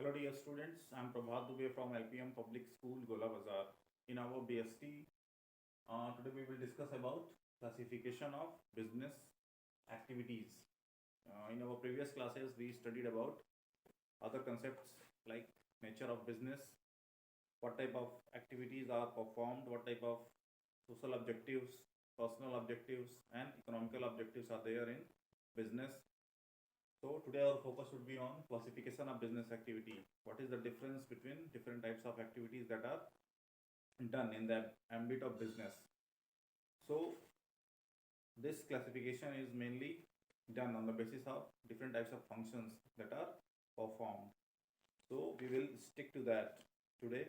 Hello dear students, I am Prabhat Dubey from LPM Public School, Gola Bazar. In our BST, today we will discuss about classification of business activities. In our previous classes, we studied about other concepts like nature of business, what type of activities are performed, what type of social objectives, personal objectives, and economical objectives are there in business. So today our focus would be on classification of business activity. What is the difference between different types of activities that are done in the ambit of business? So this classification is mainly done on the basis of different types of functions that are performed. So we will stick to that today.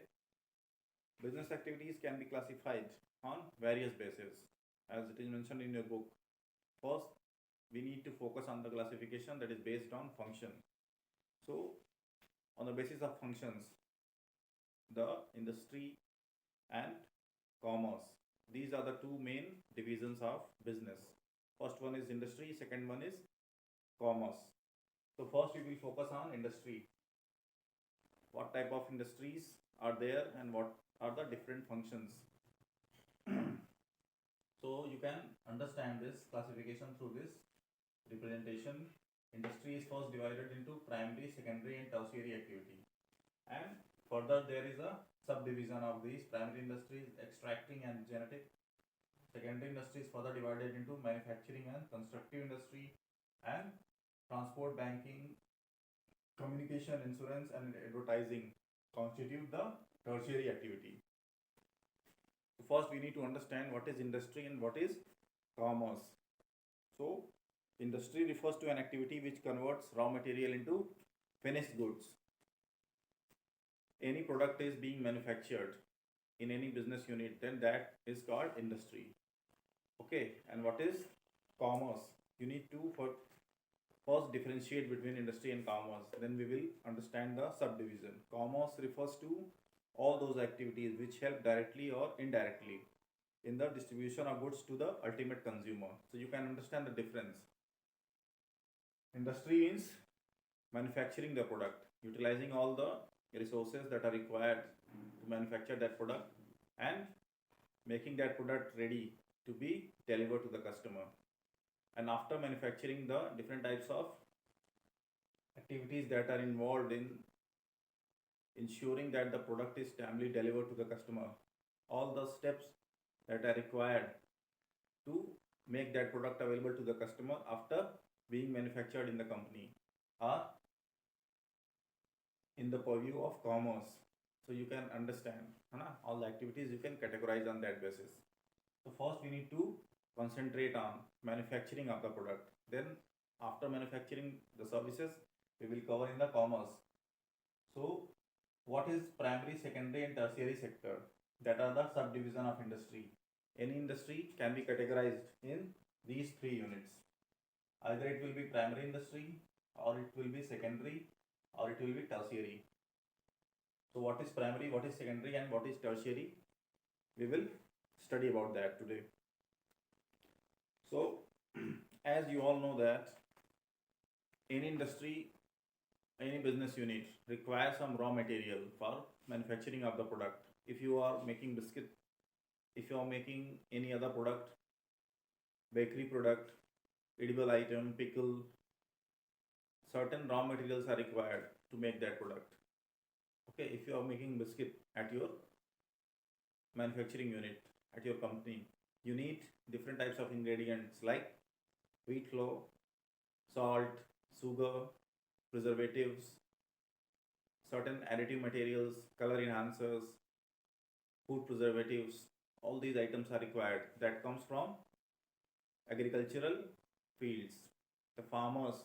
Business activities can be classified on various bases as it is mentioned in your book. First, we need to focus on the classification that is based on function. So on the basis of functions, the industry and commerce. These are the two main divisions of business. First one is industry, second one is commerce. So first we will focus on industry. What type of industries are there and what are the different functions? So you can understand this classification through this representation. Industry is first divided into primary, secondary and tertiary activity. And further there is a subdivision of these. Primary industries, extracting and genetic. Secondary industry is further divided into manufacturing and constructive industry, and transport, banking, communication, insurance and advertising constitute the tertiary activity. So first we need to understand what is industry and what is commerce. So industry refers to an activity which converts raw material into finished goods. Any product is being manufactured in any business unit, then that is called industry. Okay, and what is commerce? You need to first differentiate between industry and commerce, then we will understand the subdivision. Commerce refers to all those activities which help directly or indirectly in the distribution of goods to the ultimate consumer. So you can understand the difference. Industry means manufacturing the product, utilizing all the resources that are required to manufacture that product and making that product ready to be delivered to the customer. And after manufacturing, the different types of activities that are involved in ensuring that the product is timely delivered to the customer, all the steps that are required to make that product available to the customer after being manufactured in the company are in the purview of commerce. So you can understand all the activities you can categorize on that basis. So first we need to concentrate on manufacturing of the product. Then after manufacturing the services, we will cover in the commerce. So what is primary, secondary and tertiary sector? That are the subdivision of industry. Any industry can be categorized in these three units. Either it will be primary industry, or it will be secondary, or it will be tertiary. So what is primary, what is secondary and what is tertiary? We will study about that today. So as you all know that any industry, any business unit requires some raw material for manufacturing of the product. If you are making biscuit, if you are making any other product, bakery product, edible item, pickle, certain raw materials are required to make that product. Okay, if you are making biscuit at your manufacturing unit, at your company, you need different types of ingredients like wheat flour, salt, sugar, preservatives, certain additive materials, color enhancers, food preservatives. All these items are required. That comes from agricultural fields. The farmers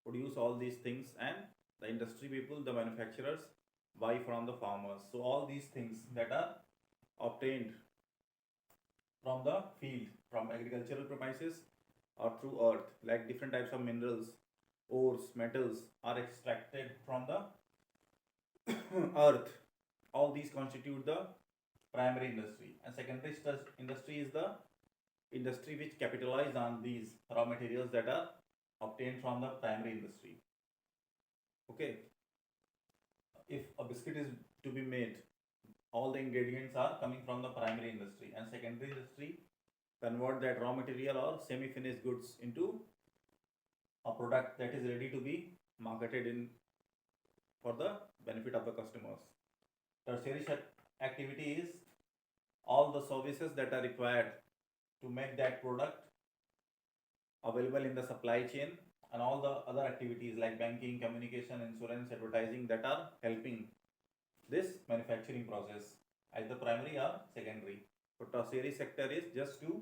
produce all these things and the industry people, the manufacturers, buy from the farmers. So all these things that are obtained from the field, from agricultural premises or through earth, like different types of minerals, ores, metals are extracted from the earth. All these constitute the primary industry. And secondary industry is the industry which capitalize on these raw materials that are obtained from the primary industry. Okay. a biscuit is to be made, all the ingredients are coming from the primary industry, and secondary industry convert that raw material or semi-finished goods into a product that is ready to be marketed in for the benefit of the customers. Tertiary activity is all the services that are required to make that product available in the supply chain, and all the other activities like banking, communication, insurance, advertising that are helping this manufacturing process, either primary or secondary. So tertiary sector is just to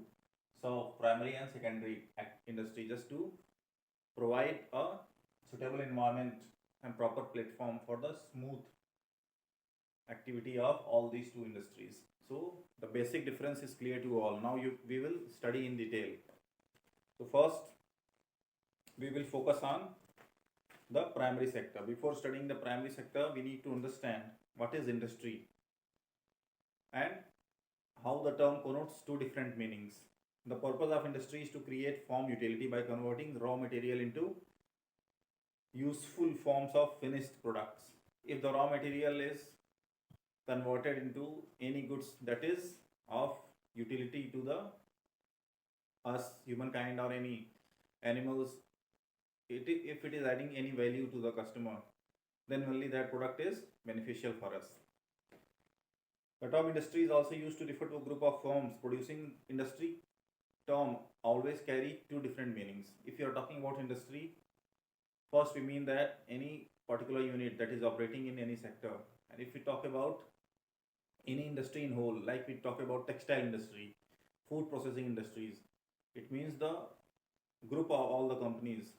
serve primary and secondary industry, just to provide a suitable environment and proper platform for the smooth activity of all these two industries. So the basic difference is clear to all. Now we will study in detail. So first we will focus on the primary sector. Before studying the primary sector, we need to understand what is industry and how the term connotes two different meanings. The purpose of industry is to create form utility by converting raw material into useful forms of finished products. If the raw material is converted into any goods that is of utility to the us humankind or any animals, if it is adding any value to the customer, then only that product is beneficial for us. The term industry is also used to refer to a group of firms producing. Industry term always carry two different meanings. If you are talking about industry, first we mean that any particular unit that is operating in any sector. And if we talk about any industry in whole, like we talk about textile industry, food processing industries, it means the group of all the companies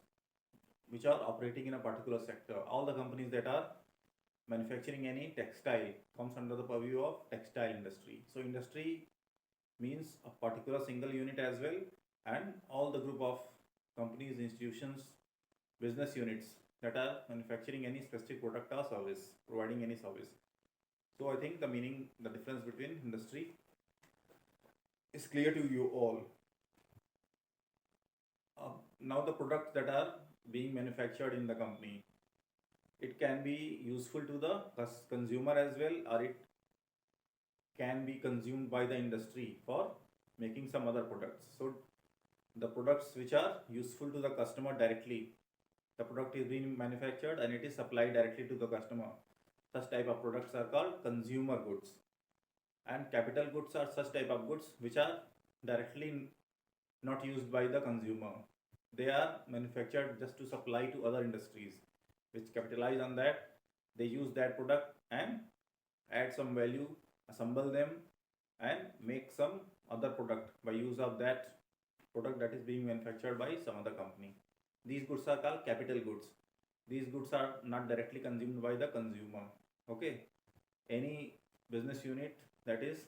which are operating in a particular sector. All the companies that are manufacturing any textile comes under the purview of textile industry. So industry means a particular single unit as well, and all the group of companies, institutions, business units that are manufacturing any specific product or service, providing any service. So I think the difference between industry is clear to you all. Now the products that are being manufactured in the company, it can be useful to the consumer as well, or it can be consumed by the industry for making some other products. So the products which are useful to the customer directly, the product is being manufactured and it is supplied directly to the customer. Such type of products are called consumer goods. And capital goods are such type of goods which are directly not used by the consumer. They are manufactured just to supply to other industries which capitalize on that. They use that product and add some value, assemble them and make some other product by use of that product that is being manufactured by some other company. These goods are called capital goods. These goods are not directly consumed by the consumer. Okay, any business unit that is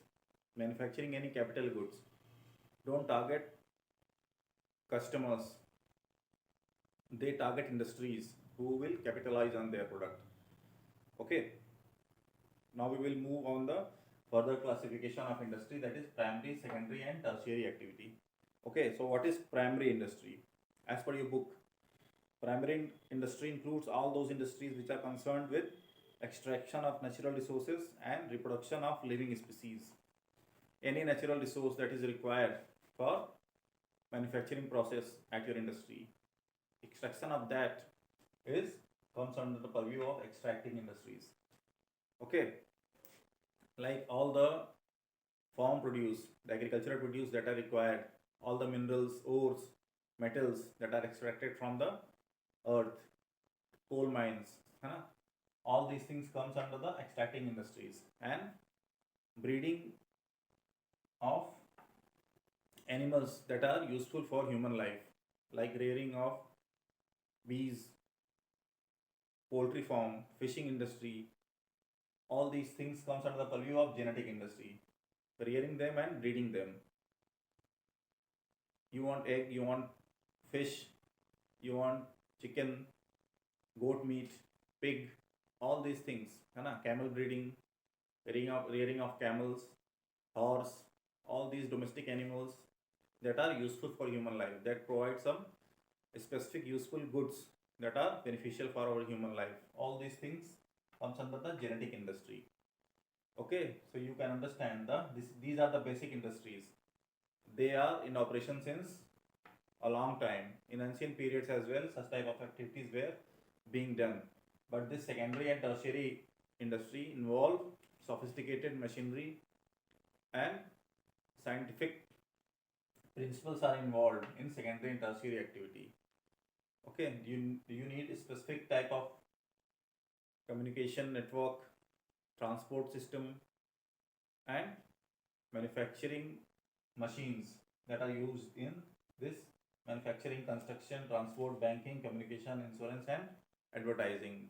manufacturing any capital goods don't target customers, they target industries who will capitalize on their product. Okay, now we will move on the further classification of industry, that is primary, secondary and tertiary activity. Okay, so what is primary industry? As per your book, primary industry includes all those industries which are concerned with extraction of natural resources and reproduction of living species. Any natural resource that is required for manufacturing process at your industry, extraction of that comes under the purview of extracting industries. Okay, like all the farm produce, the agricultural produce that are required, all the minerals, ores, metals that are extracted from the earth, coal mines, all these things comes under the extracting industries. And breeding of animals that are useful for human life, like rearing of bees, poultry farm, fishing industry, all these things comes under the purview of genetic industry, rearing them and breeding them. You want egg, you want fish, you want chicken, goat meat, pig, all these things, camel breeding, rearing of camels, horse, all these domestic animals that are useful for human life, that provide some specific useful goods that are beneficial for our human life. All these things comes under the genetic industry. Okay, so you can understand these are the basic industries. They are in operation since a long time. In ancient periods as well, such type of activities were being done. But this secondary and tertiary industry involve sophisticated machinery and scientific principles are involved in secondary and tertiary activity. Okay, you need a specific type of communication network, transport system, and manufacturing machines that are used in this manufacturing, construction, transport, banking, communication, insurance, and advertising.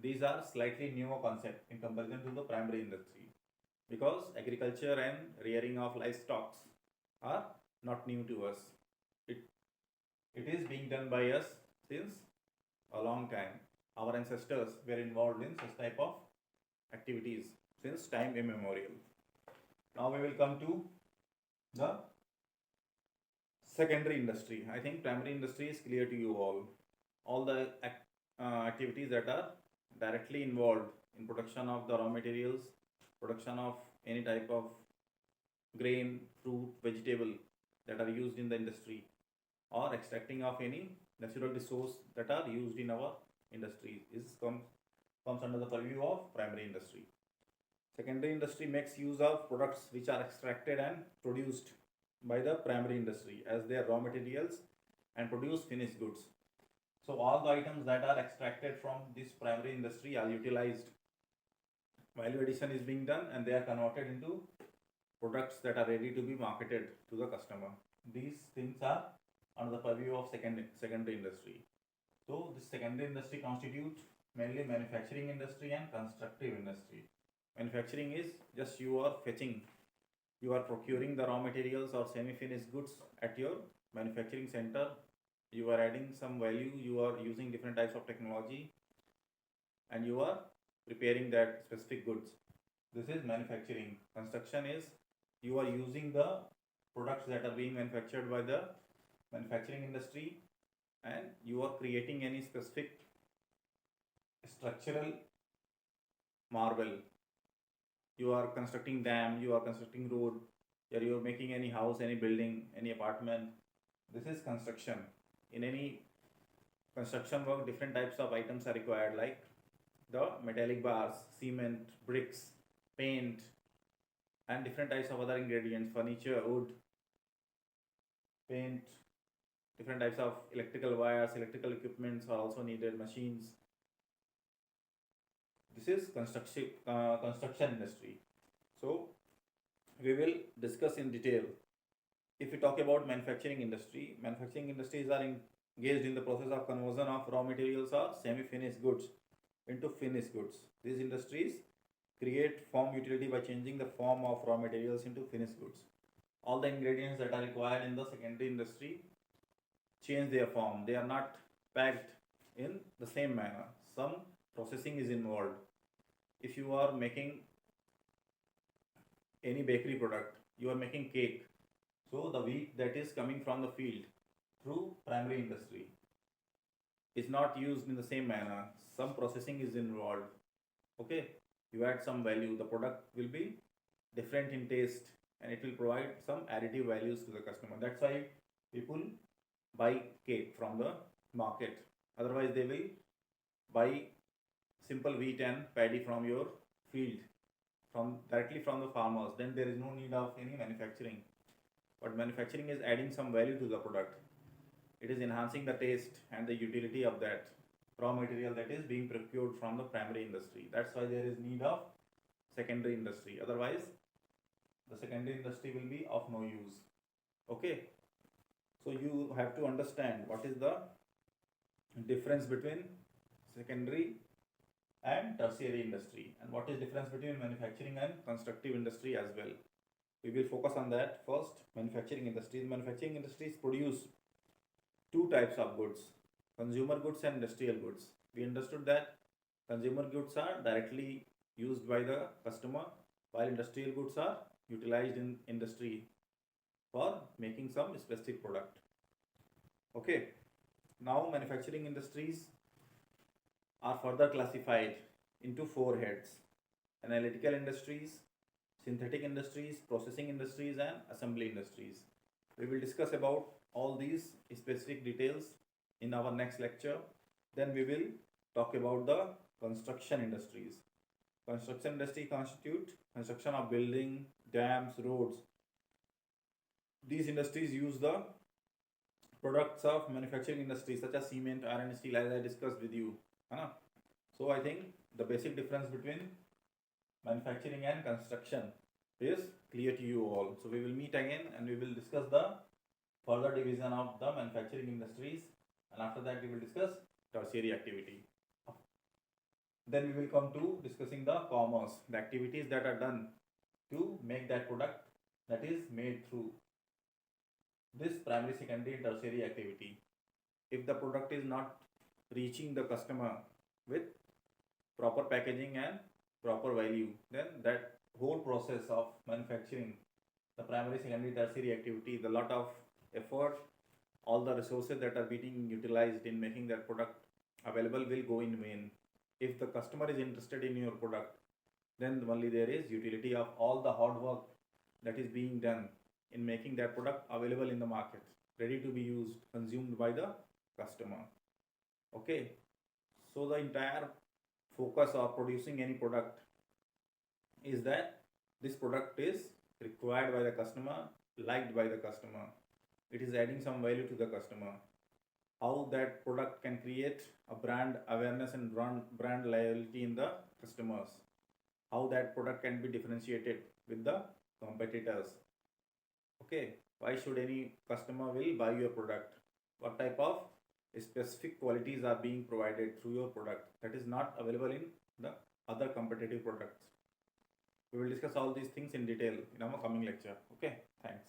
These are slightly newer concept in comparison to the primary industry because agriculture and rearing of livestock are not new to us. It, it is being done by us since a long time. Our ancestors were involved in such type of activities since time immemorial. Now we will come to the secondary industry. I think primary industry is clear to you all. All the activities that are directly involved in production of the raw materials, production of any type of grain, fruit, vegetable that are used in the industry, or extracting of any natural resource that are used in our industry comes under the purview of primary industry. Secondary industry makes use of products which are extracted and produced by the primary industry as their raw materials and produce finished goods. So all the items that are extracted from this primary industry are utilized. Value addition is being done and they are converted into products that are ready to be marketed to the customer. These things are under the purview of secondary industry. So this secondary industry constitutes mainly manufacturing industry and constructive industry. Manufacturing is just you are fetching, you are procuring the raw materials or semi-finished goods at your manufacturing center. You are adding some value, you are using different types of technology, and you are preparing that specific goods. This is manufacturing. Construction is you are using the products that are being manufactured by the manufacturing industry and you are creating any specific structural marvel. You are constructing dam, you are constructing road, or you are making any house, any building, any apartment. This is construction. In any construction work, different types of items are required like the metallic bars, cement, bricks, paint, and different types of other ingredients, furniture, wood, paint, different types of electrical wires, electrical equipments are also needed, machines. This is construction industry. So we will discuss in detail. If we talk about manufacturing industries are engaged in the process of conversion of raw materials or semi-finished goods into finished goods. These industries create form utility by changing the form of raw materials into finished goods. All the ingredients that are required in the secondary industry change their form. They are not packed in the same manner. Some processing is involved. If you are making any bakery product, you are making cake. So the wheat that is coming from the field through primary industry is not used in the same manner. Some processing is involved. Okay, you add some value. The product will be different in taste and it will provide some additive values to the customer. That's why people buy cake from the market. Otherwise, they will buy simple wheat and paddy from your field, directly from the farmers. Then there is no need of any manufacturing. But manufacturing is adding some value to the product. It is enhancing the taste and the utility of that raw material that is being procured from the primary industry. That's why there is need of secondary industry. Otherwise, the secondary industry will be of no use. Okay. So you have to understand what is the difference between secondary and tertiary industry and what is difference between manufacturing and constructive industry as well. We will focus on that first. Manufacturing industries. Manufacturing industries produce two types of goods: consumer goods and industrial goods. We understood that consumer goods are directly used by the customer, while industrial goods are utilized in industry for making some specific product. Okay, now manufacturing industries are further classified into four heads: analytical industries, synthetic industries, processing industries, and assembly industries. We will discuss about all these specific details in our next lecture. Then we will talk about the construction industries. Construction industry constitute construction of building, dams, roads. These industries use the products of manufacturing industries such as cement, iron, steel, as I discussed with you. So I think the basic difference between manufacturing and construction is clear to you all. So we will meet again and we will discuss the further division of the manufacturing industries, and after that we will discuss tertiary activity. Then we will come to discussing the commerce, the activities that are done to make that product that is made through this primary, secondary, and tertiary activity. If the product is not reaching the customer with proper packaging and proper value, then that whole process of manufacturing, the primary, secondary, tertiary activity, the lot of effort, all the resources that are being utilized in making that product available will go in vain. If the customer is interested in your product, then only there is utility of all the hard work that is being done in making that product available in the market, ready to be used, consumed by the customer. Okay, so the entire focus of producing any product is that this product is required by the customer, liked by the customer. It is adding some value to the customer. How that product can create a brand awareness and brand loyalty in the customers. How that product can be differentiated with the competitors. Okay, why should any customer will buy your product? What type of specific qualities are being provided through your product that is not available in the other competitive products? We will discuss all these things in detail in our coming lecture. Okay, thanks.